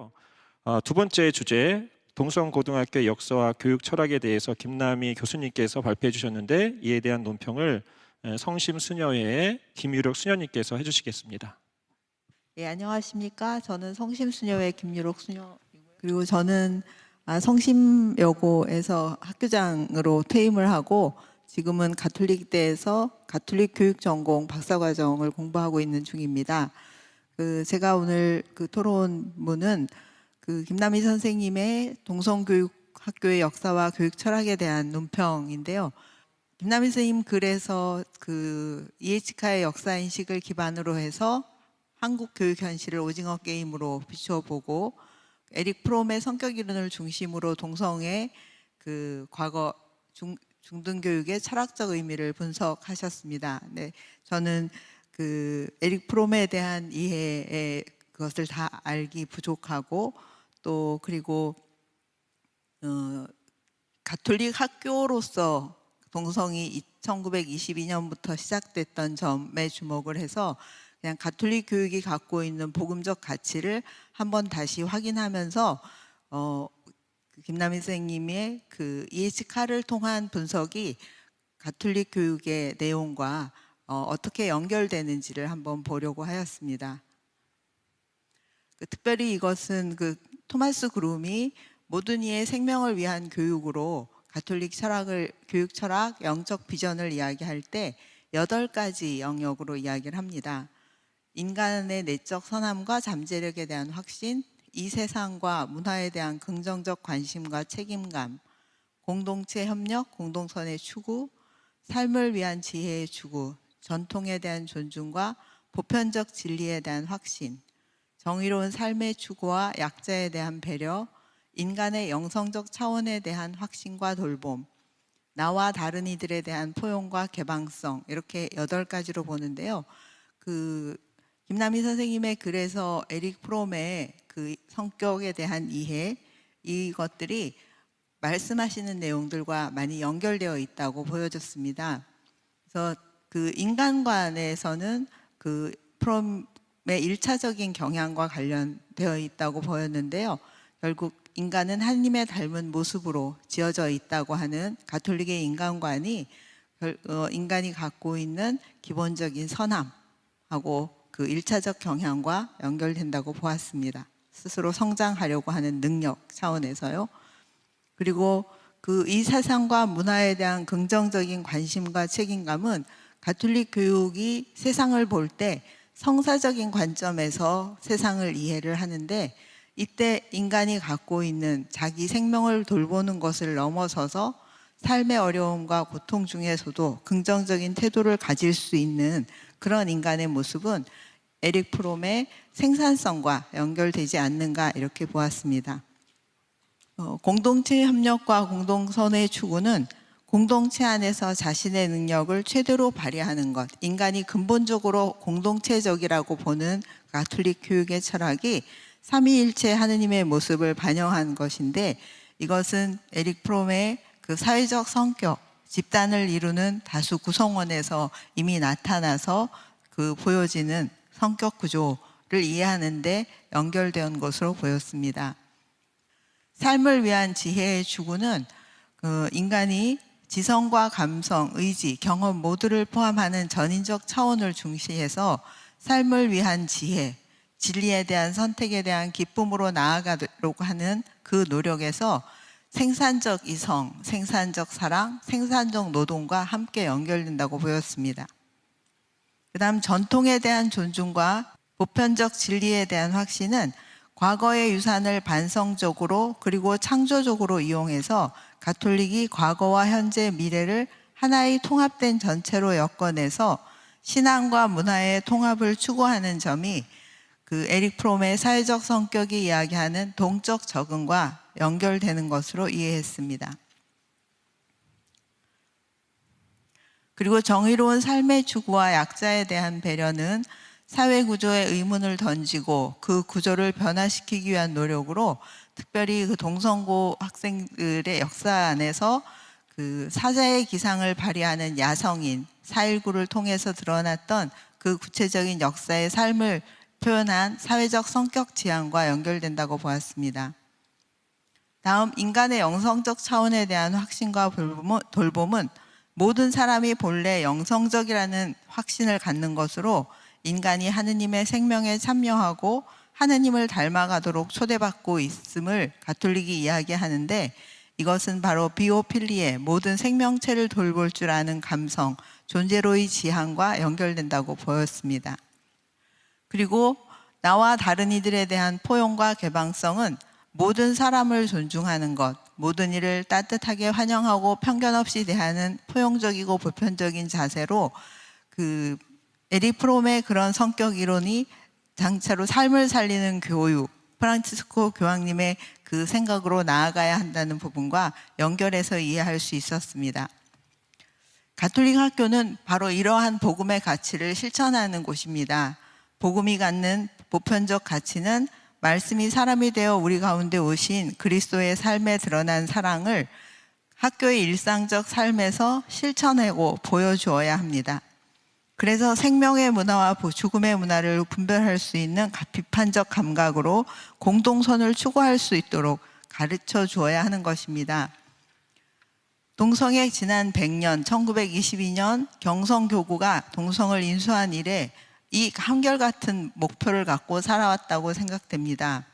있는데요. 두 번째 주제, 동성고등학교 역사와 교육 철학에 대해서 김남희 교수님께서 발표해 주셨는데 이에 대한 논평을 성심수녀회의 김유력 수녀님께서 해주시겠습니다. 예, 안녕하십니까. 저는 성심수녀회 김유록 수녀이고요. 그리고 저는 성심여고에서 학교장으로 퇴임을 하고 지금은 가톨릭대에서 가톨릭 교육 전공 박사과정을 공부하고 있는 중입니다. 제가 오늘 토론문은 김남희 선생님의 동성교육 학교의 역사와 교육 철학에 대한 논평인데요. 김남희 선생님 글에서 EH카의 역사인식을 기반으로 해서 한국 교육 현실을 오징어 게임으로 비추어 보고 에릭 프롬의 성격 이론을 중심으로 동성의 과거 중등교육의 철학적 의미를 분석하셨습니다. 네, 저는 에릭 프롬에 대한 이해에 그것을 다 알기 부족하고 또 그리고 가톨릭 학교로서 동성이 1922년부터 시작됐던 점에 주목을 해서 그냥 가톨릭 교육이 갖고 있는 복음적 가치를 한번 다시 확인하면서 김남희 선생님의 EH카를 통한 분석이 가톨릭 교육의 내용과 어떻게 연결되는지를 한번 보려고 하였습니다. 특별히 이것은 토마스 그룸이 모든 이의 생명을 위한 교육으로 가톨릭 교육 철학, 영적 비전을 이야기할 때 8가지 영역으로 이야기를 합니다. 인간의 내적 선함과 잠재력에 대한 확신, 이 세상과 문화에 대한 긍정적 관심과 책임감, 공동체 협력, 공동선의 추구, 삶을 위한 지혜의 추구, 전통에 대한 존중과 보편적 진리에 대한 확신, 정의로운 삶의 추구와 약자에 대한 배려, 인간의 영성적 차원에 대한 확신과 돌봄, 나와 다른 이들에 대한 포용과 개방성, 이렇게 8가지로 보는데요. 김남희 선생님의 글에서 에릭 프롬의 성격에 대한 이해, 이것들이 말씀하시는 내용들과 많이 연결되어 있다고 보여졌습니다. 그래서 인간관에서는 프롬의 1차적인 경향과 관련되어 있다고 보였는데요. 결국 인간은 하나님의 닮은 모습으로 지어져 있다고 하는 가톨릭의 인간관이 인간이 갖고 있는 기본적인 선함하고 1차적 경향과 연결된다고 보았습니다. 스스로 성장하려고 하는 능력 차원에서요. 그리고 이 세상과 문화에 대한 긍정적인 관심과 책임감은 가톨릭 교육이 세상을 볼 때 성사적인 관점에서 세상을 이해를 하는데 이때 인간이 갖고 있는 자기 생명을 돌보는 것을 넘어서서 삶의 어려움과 고통 중에서도 긍정적인 태도를 가질 수 있는 그런 인간의 모습은 에릭 프롬의 생산성과 연결되지 않는가 이렇게 보았습니다. 공동체 협력과 공동선의 추구는 공동체 안에서 자신의 능력을 최대로 발휘하는 것, 인간이 근본적으로 공동체적이라고 보는 가톨릭 교육의 철학이 삼위일체 하느님의 모습을 반영한 것인데 이것은 에릭 프롬의 사회적 성격, 집단을 이루는 다수 구성원에서 이미 나타나서 보여지는 성격 구조를 이해하는 데 연결된 것으로 보였습니다. 삶을 위한 지혜의 추구는 인간이 지성과 감성, 의지, 경험 모두를 포함하는 전인적 차원을 중시해서 삶을 위한 지혜, 진리에 대한 선택에 대한 기쁨으로 나아가려고 하는 그 노력에서 생산적 이성, 생산적 사랑, 생산적 노동과 함께 연결된다고 보였습니다. 그 다음 전통에 대한 존중과 보편적 진리에 대한 확신은 과거의 유산을 반성적으로 그리고 창조적으로 이용해서 가톨릭이 과거와 현재, 미래를 하나의 통합된 전체로 엮어내서 신앙과 문화의 통합을 추구하는 점이 에릭 프롬의 사회적 성격이 이야기하는 동적 적응과 연결되는 것으로 이해했습니다. 그리고 정의로운 삶의 추구와 약자에 대한 배려는 사회 구조의 의문을 던지고 그 구조를 변화시키기 위한 노력으로 특별히 동성고 학생들의 역사 안에서 사자의 기상을 발휘하는 야성인 4.19를 통해서 드러났던 구체적인 역사의 삶을 표현한 사회적 성격 지향과 연결된다고 보았습니다. 다음, 인간의 영성적 차원에 대한 확신과 돌봄은 모든 사람이 본래 영성적이라는 확신을 갖는 것으로 인간이 하느님의 생명에 참여하고 하느님을 닮아가도록 초대받고 있음을 가톨릭이 이야기하는데, 이것은 바로 비오필리의 모든 생명체를 돌볼 줄 아는 감성, 존재로의 지향과 연결된다고 보였습니다. 그리고 나와 다른 이들에 대한 포용과 개방성은 모든 사람을 존중하는 것, 모든 이를 따뜻하게 환영하고 편견 없이 대하는 포용적이고 보편적인 자세로 에릭 프롬의 그런 성격 이론이 장차로 삶을 살리는 교육, 프란치스코 교황님의 그 생각으로 나아가야 한다는 부분과 연결해서 이해할 수 있었습니다. 가톨릭 학교는 바로 이러한 복음의 가치를 실천하는 곳입니다. 복음이 갖는 보편적 가치는 말씀이 사람이 되어 우리 가운데 오신 그리스도의 삶에 드러난 사랑을 학교의 일상적 삶에서 실천하고 보여주어야 합니다. 그래서 생명의 문화와 죽음의 문화를 분별할 수 있는 비판적 감각으로 공동선을 추구할 수 있도록 가르쳐 주어야 하는 것입니다. 동성의 지난 100년, 1922년 경성교구가 동성을 인수한 이래 이 한결같은 목표를 갖고 살아왔다고 생각됩니다.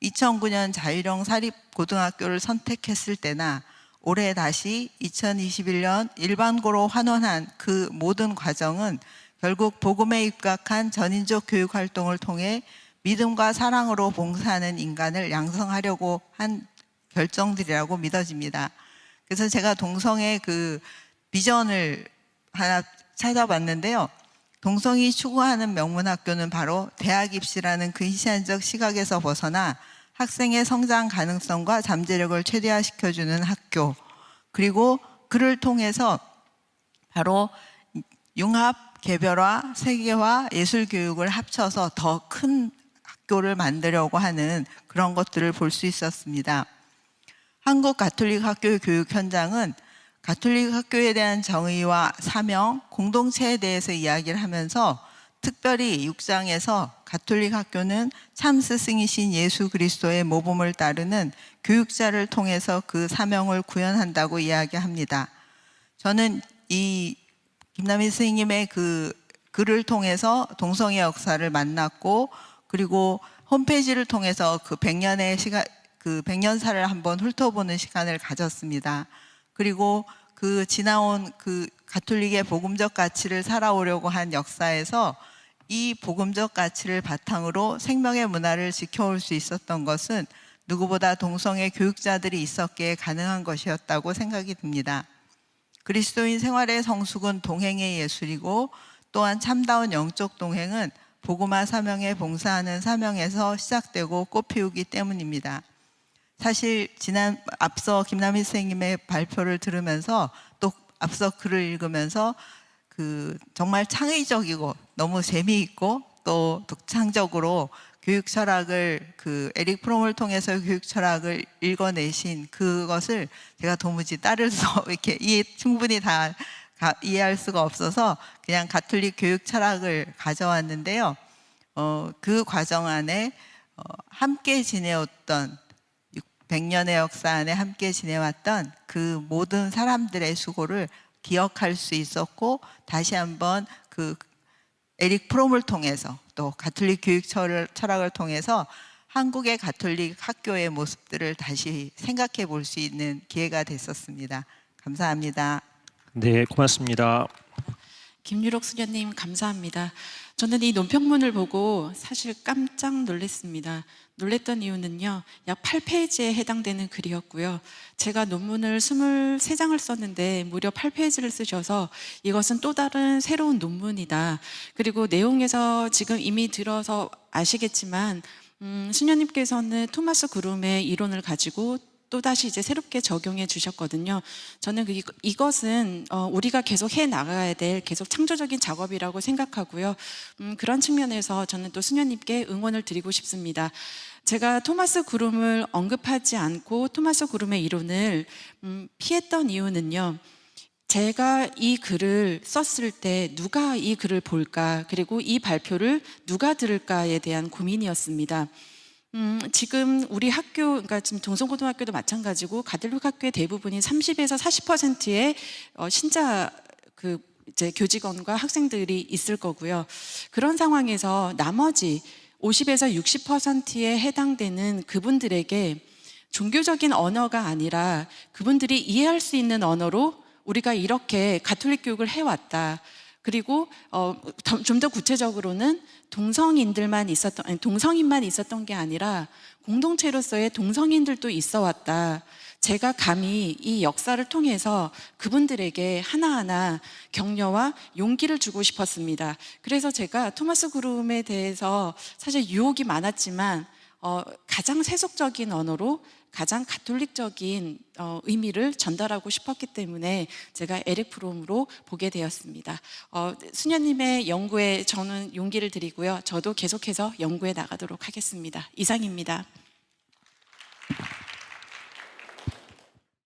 2009년 자유령 사립고등학교를 선택했을 때나 올해 다시 2021년 일반고로 환원한 그 모든 과정은 결국 복음에 입각한 전인적 교육 활동을 통해 믿음과 사랑으로 봉사하는 인간을 양성하려고 한 결정들이라고 믿어집니다. 그래서 제가 동성의 그 비전을 하나 찾아봤는데요. 동성이 추구하는 명문학교는 바로 대학 입시라는 근시안적 시각에서 벗어나 학생의 성장 가능성과 잠재력을 최대화시켜주는 학교, 그리고 그를 통해서 바로 융합, 개별화, 세계화, 예술 교육을 합쳐서 더 큰 학교를 만들려고 하는 그런 것들을 볼 수 있었습니다. 한국 가톨릭 학교 교육 현장은 가톨릭 학교에 대한 정의와 사명, 공동체에 대해서 이야기를 하면서 특별히 6장에서 가톨릭 학교는 참 스승이신 예수 그리스도의 모범을 따르는 교육자를 통해서 그 사명을 구현한다고 이야기합니다. 저는 이 김남희 선생님의 그 글을 통해서 동성애 역사를 만났고, 그리고 홈페이지를 통해서 그 100년사를 한번 훑어보는 시간을 가졌습니다. 그리고 그 지나온 그 가톨릭의 복음적 가치를 살아오려고 한 역사에서 이 복음적 가치를 바탕으로 생명의 문화를 지켜올 수 있었던 것은 누구보다 동성애 교육자들이 있었기에 가능한 것이었다고 생각이 듭니다. 그리스도인 생활의 성숙은 동행의 예술이고, 또한 참다운 영적 동행은 복음화 사명에 봉사하는 사명에서 시작되고 꽃피우기 때문입니다. 사실 앞서 김남희 선생님의 발표를 들으면서 또 앞서 글을 읽으면서 정말 창의적이고 너무 재미있고 또 독창적으로 교육 철학을 에릭 프롬을 통해서 교육 철학을 읽어내신 그것을 제가 도무지 따라서 이렇게 충분히 다 이해할 수가 없어서 그냥 가톨릭 교육 철학을 가져왔는데요. 그 과정 안에 함께 지내왔던 100년의 역사 안에 함께 지내왔던 그 모든 사람들의 수고를 기억할 수 있었고, 다시 한번 에릭 프롬을 통해서 또 가톨릭 교육 철학을 통해서 한국의 가톨릭 학교의 모습들을 다시 생각해 볼 수 있는 기회가 됐었습니다. 감사합니다. 네, 고맙습니다. 김유록 수녀님 감사합니다. 저는 이 논평문을 보고 사실 깜짝 놀랐습니다. 놀랬던 이유는요, 약 8페이지에 해당되는 글이었고요. 제가 논문을 23장을 썼는데 무려 8페이지를 쓰셔서 이것은 또 다른 새로운 논문이다. 그리고 내용에서 지금 이미 들어서 아시겠지만 수녀님께서는 토마스 그룸의 이론을 가지고 또다시 이제 새롭게 적용해 주셨거든요. 저는 이것은 우리가 계속 해 나가야 될 계속 창조적인 작업이라고 생각하고요. 그런 측면에서 저는 또 수녀님께 응원을 드리고 싶습니다. 제가 토마스 그룸을 언급하지 않고 토마스 그룸의 이론을 피했던 이유는요, 제가 이 글을 썼을 때 누가 이 글을 볼까, 그리고 이 발표를 누가 들을까에 대한 고민이었습니다. 지금 우리 학교, 그러니까 지금 동성고등학교도 마찬가지고 가톨릭 학교의 대부분이 30에서 40%의 신자 이제 교직원과 학생들이 있을 거고요. 그런 상황에서 나머지 50에서 60%에 해당되는 그분들에게 종교적인 언어가 아니라 그분들이 이해할 수 있는 언어로 우리가 이렇게 가톨릭 교육을 해왔다. 그리고 좀 더 구체적으로는 동성인만 있었던 게 아니라 공동체로서의 동성인들도 있어 왔다. 제가 감히 이 역사를 통해서 그분들에게 하나하나 격려와 용기를 주고 싶었습니다. 그래서 제가 토마스 그룸에 대해서 사실 유혹이 많았지만 가장 세속적인 언어로 가장 가톨릭적인 의미를 전달하고 싶었기 때문에 제가 에릭 프롬으로 보게 되었습니다. 수녀님의 연구에 저는 용기를 드리고요. 저도 계속해서 연구해 나가도록 하겠습니다. 이상입니다.